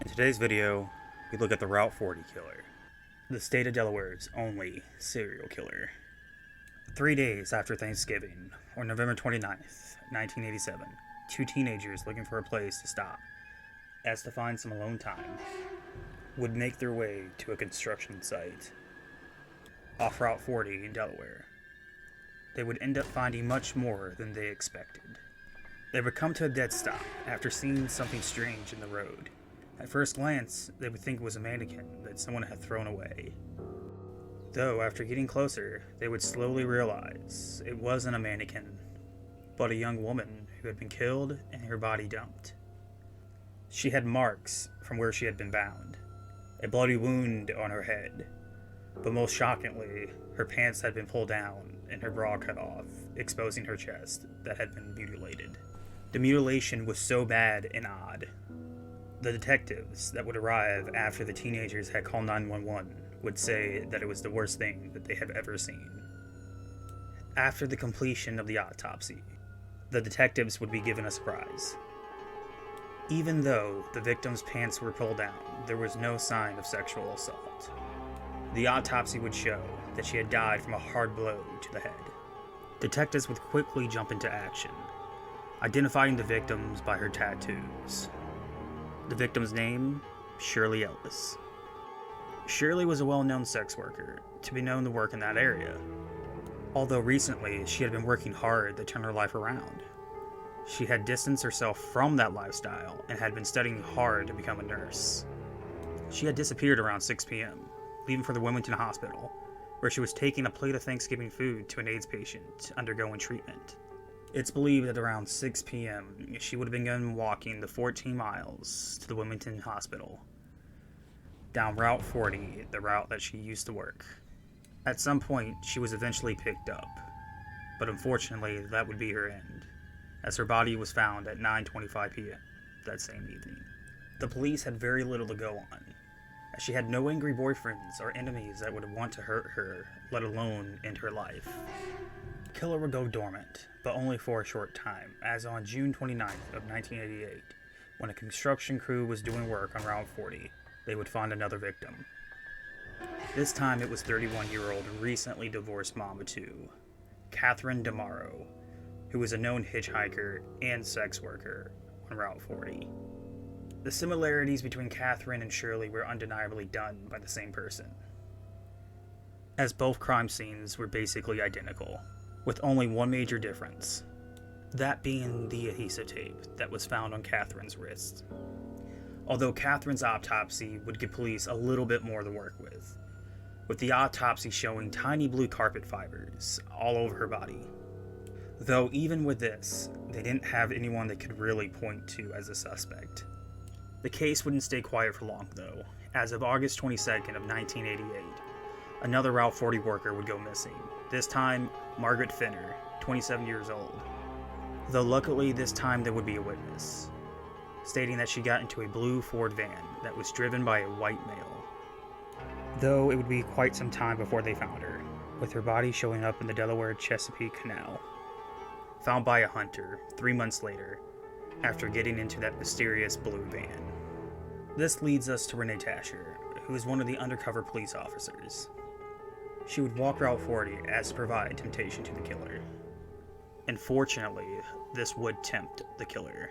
In today's video, we look at the Route 40 killer, the state of Delaware's only serial killer. 3 days after Thanksgiving, on November 29th, 1987, two teenagers looking for a place to stop, as to find some alone time, would make their way to a construction site off Route 40 in Delaware. They would end up finding much more than they expected. They would come to a dead stop after seeing something strange in the road. At first glance, they would think it was a mannequin that someone had thrown away. Though, after getting closer, they would slowly realize it wasn't a mannequin, but a young woman who had been killed and her body dumped. She had marks from where she had been bound, a bloody wound on her head, but most shockingly, her pants had been pulled down and her bra cut off, exposing her chest that had been mutilated. The mutilation was so bad and odd. The detectives that would arrive after the teenagers had called 911 would say that it was the worst thing that they had ever seen. After the completion of the autopsy, the detectives would be given a surprise. Even though the victim's pants were pulled down, there was no sign of sexual assault. The autopsy would show that she had died from a hard blow to the head. Detectives would quickly jump into action, identifying the victims by her tattoos. The victim's name, Shirley Ellis. Shirley was a well-known sex worker, to be known to work in that area. Although recently, she had been working hard to turn her life around. She had distanced herself from that lifestyle and had been studying hard to become a nurse. She had disappeared around 6 p.m., leaving for the Wilmington Hospital, where she was taking a plate of Thanksgiving food to an AIDS patient undergoing treatment. It's believed that around 6 p.m., she would have begun walking the 14 miles to the Wilmington Hospital, down Route 40, the route that she used to work. At some point, she was eventually picked up, but unfortunately, that would be her end, as her body was found at 9:25 p.m. that same evening. The police had very little to go on, as she had no angry boyfriends or enemies that would want to hurt her, let alone end her life. The killer would go dormant, but only for a short time, as on June 29th of 1988, when a construction crew was doing work on Route 40, they would find another victim. This time it was 31-year-old recently divorced mom of two, Catherine DeMauro, who was a known hitchhiker and sex worker on Route 40. The similarities between Catherine and Shirley were undeniably done by the same person, as both crime scenes were basically identical, with only one major difference, that being the adhesive tape that was found on Catherine's wrist. Although Catherine's autopsy would give police a little bit more to work with the autopsy showing tiny blue carpet fibers all over her body. Though even with this, they didn't have anyone they could really point to as a suspect. The case wouldn't stay quiet for long though, as of August 22nd of 1988, another Route 40 worker would go missing, this time Margaret Finner, 27 years old. Though luckily this time there would be a witness, stating that she got into a blue Ford van that was driven by a white male. Though it would be quite some time before they found her, with her body showing up in the Delaware-Chesapeake Canal, found by a hunter 3 months later, after getting into that mysterious blue van. This leads us to Renee Tasher, who is one of the undercover police officers. She would walk Route 40 as to provide temptation to the killer. And fortunately, this would tempt the killer.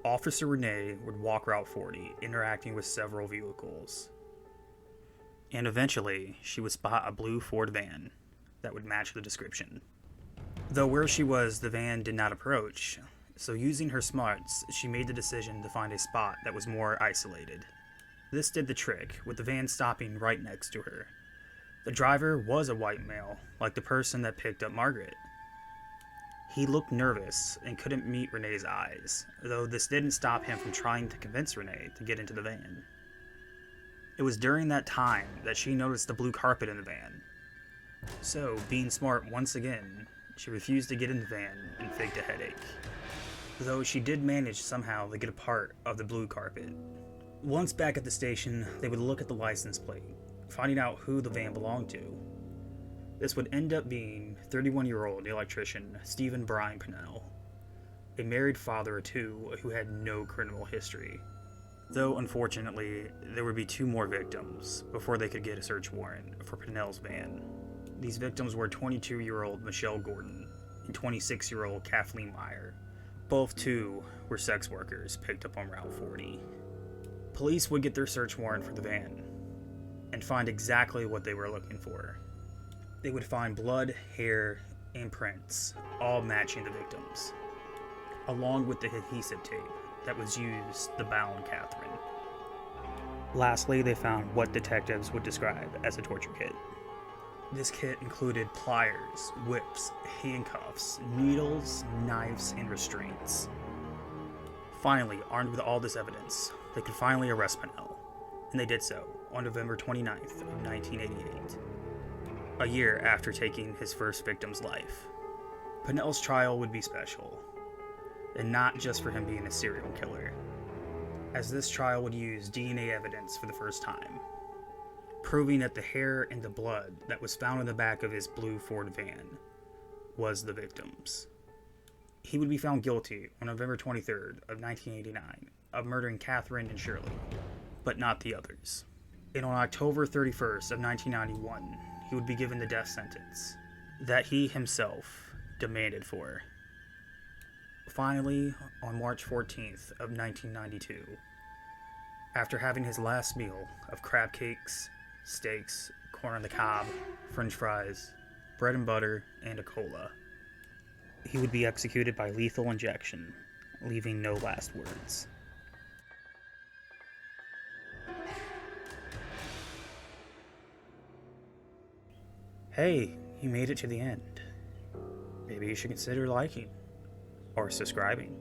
Officer Renee would walk Route 40, interacting with several vehicles. And eventually, she would spot a blue Ford van that would match the description. Though where she was, the van did not approach, so using her smarts, she made the decision to find a spot that was more isolated. This did the trick, with the van stopping right next to her. The driver was a white male, like the person that picked up Margaret. He looked nervous and couldn't meet Renee's eyes, though this didn't stop him from trying to convince Renee to get into the van. It was during that time that she noticed the blue carpet in the van. So, being smart once again, she refused to get in the van and faked a headache. Though she did manage somehow to get a part of the blue carpet. Once back at the station, they would look at the license plate, finding out who the van belonged to. This would end up being 31-year-old electrician Stephen Brian Pennell, a married father of two who had no criminal history. Though, unfortunately, there would be 2 more victims before they could get a search warrant for Pinnell's van. These victims were 22-year-old Michelle Gordon and 26-year-old Kathleen Meyer. Both two were sex workers picked up on Route 40. Police would get their search warrant for the van and find exactly what they were looking for. They would find blood, hair, and prints, all matching the victims, along with the adhesive tape that was used to bound Catherine. Lastly, they found what detectives would describe as a torture kit. This kit included pliers, whips, handcuffs, needles, knives, and restraints. Finally, armed with all this evidence, they could finally arrest Pinnell, and they did so on November 29th of 1988, a year after taking his first victim's life. Pinnell's trial would be special, and not just for him being a serial killer, as this trial would use DNA evidence for the first time, proving that the hair and the blood that was found in the back of his blue Ford van was the victim's. He would be found guilty on November 23rd of 1989 of murdering Catherine and Shirley, but not the others. And on October 31st of 1991, he would be given the death sentence that he himself demanded for. Finally, on March 14th of 1992, after having his last meal of crab cakes, steaks, corn on the cob, french fries, bread and butter, and a cola, he would be executed by lethal injection, leaving no last words. Hey, you made it to the end. Maybe you should consider liking or subscribing.